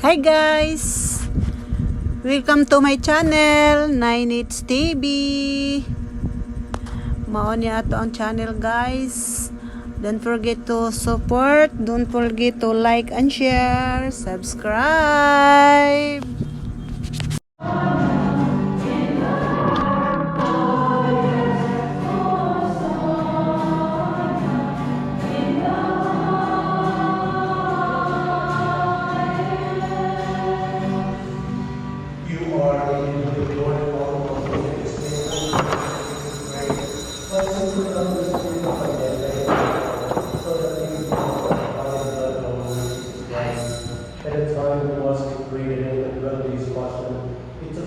Hi guys! Welcome to my channel, 9It's TV. Mao ni ato ang channel guys. Don't forget to support, don't forget to like and share, subscribe.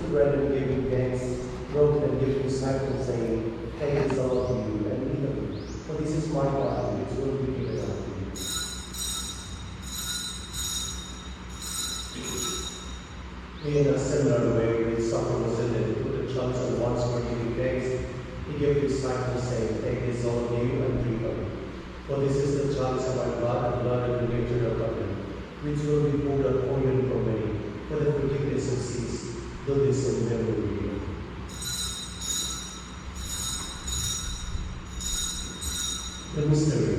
Bread and giving thanks, broke and gave disciples, saying, take this all of you and eat of it, for this is my body, which will be given unto you. In a similar way, when supper was ended, he put the chunks and once more giving thanks, he gave disciples, saying, take this all of you and drink of it, for this is the chunks of my blood, the blood of the new covenant, which will be poured out for you and for many, for the forgiveness of sins. Do this in memory of me. The mystery.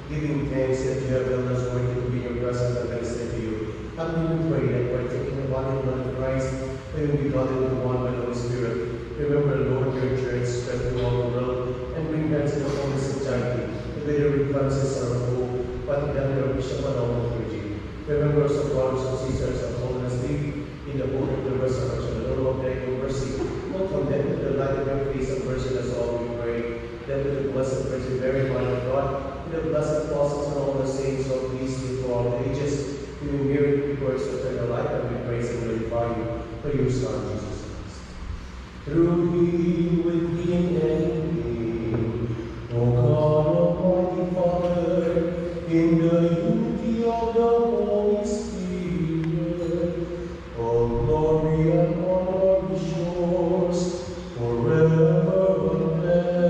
Giving thanks that you have done us worthy to be in your presence, and I say to you, how do you pray that by taking the body and blood of Christ, we will be gathered into one by the Holy Spirit? Remember, Lord, your church spread through all the world, and bring back to the fullness of charity, the way the Francis our hope, but the other bishop and all the clergy. Remember us, O God, of Caesars of holiness leave, in the hope of the resurrection, the Lord of your mercy, not condemn to the light of your face and mercy us all, we pray, that with the blessed Virgin Mary, Mother of God, with the blessed apostles and all the saints who are pleased with for all ages, we will merit the words of eternal life, and we praise and glorify you for your Son, Jesus Christ. Through him, with him, and in him, O God, Almighty Father, in the unity of the Holy Spirit, all glory and honor be yours forever and ever.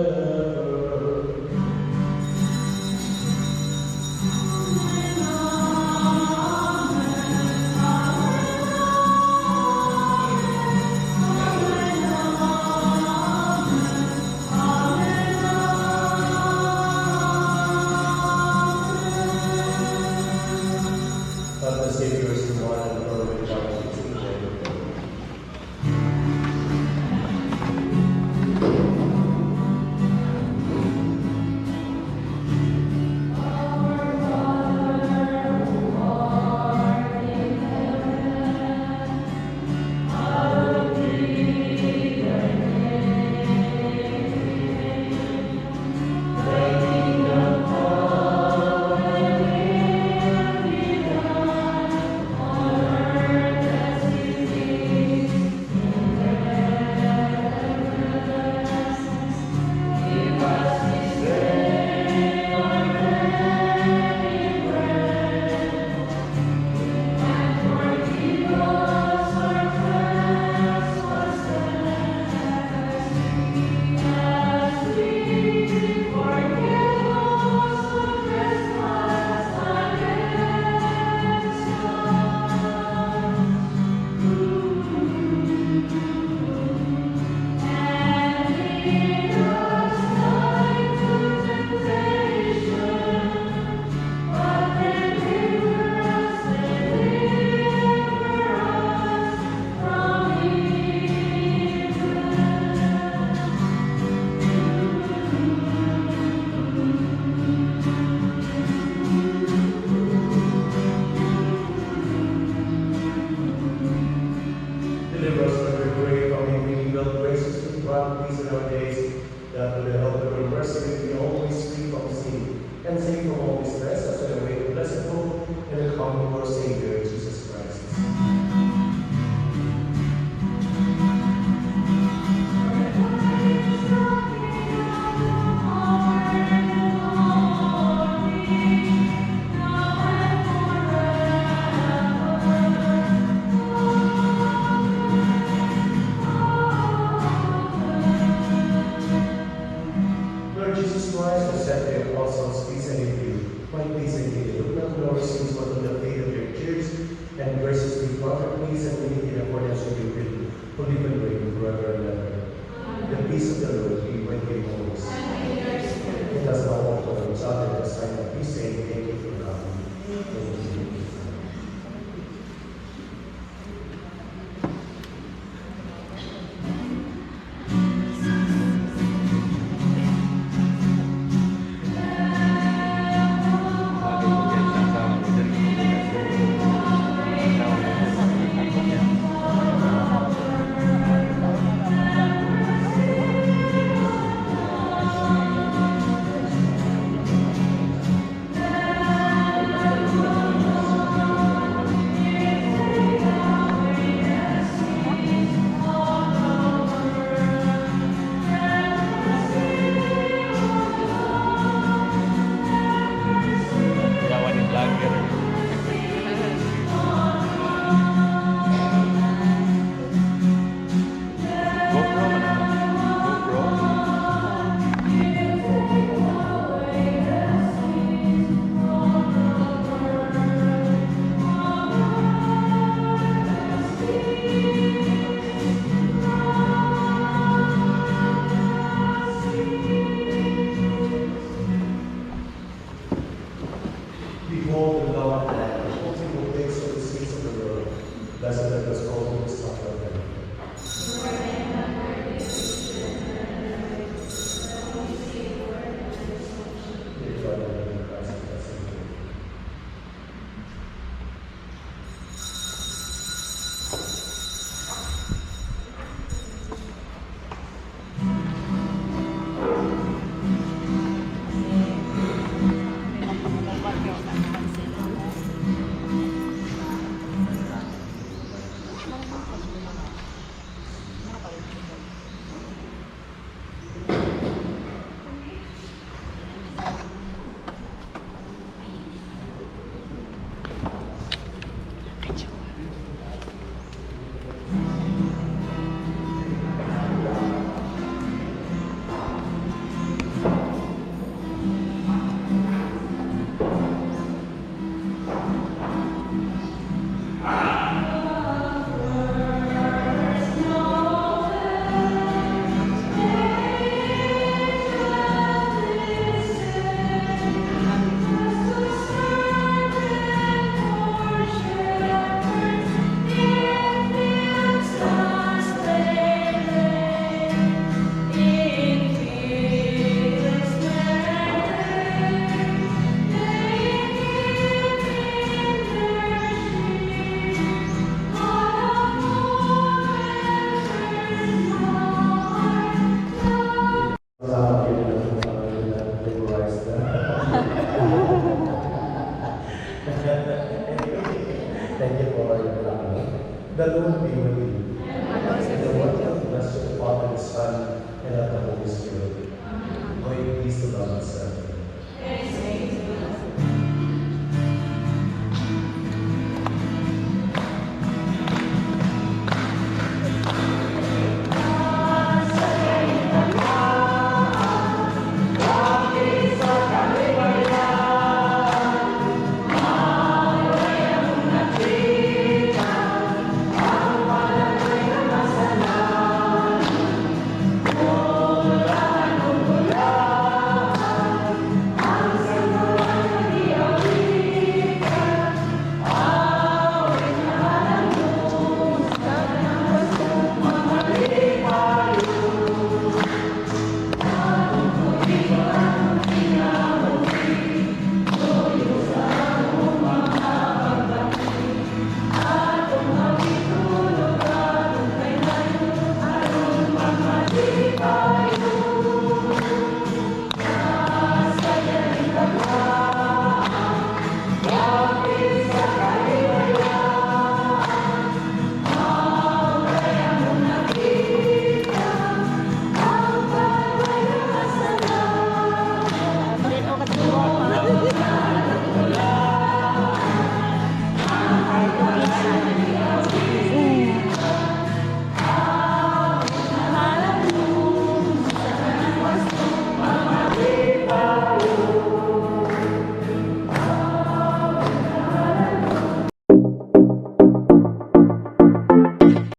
come to our Savior, Jesus Christ. Lord Jesus Christ, who said to the apostles, peace I give you, my peace I give you. Look not to our sins, but to the faith of your church, and graciously grant peace and unity in accordance with your will, who live and reign forever and ever. The peace of the Lord be with you always. Let us now offer each other the sign of peace, saying, thank you for coming. Thank you. Behold the Lord, who takes away the sins of the world. Blessed are those called to the Son of God. Dear God, in Christ, blessed be you. Thank you for your love. The Lord be with you.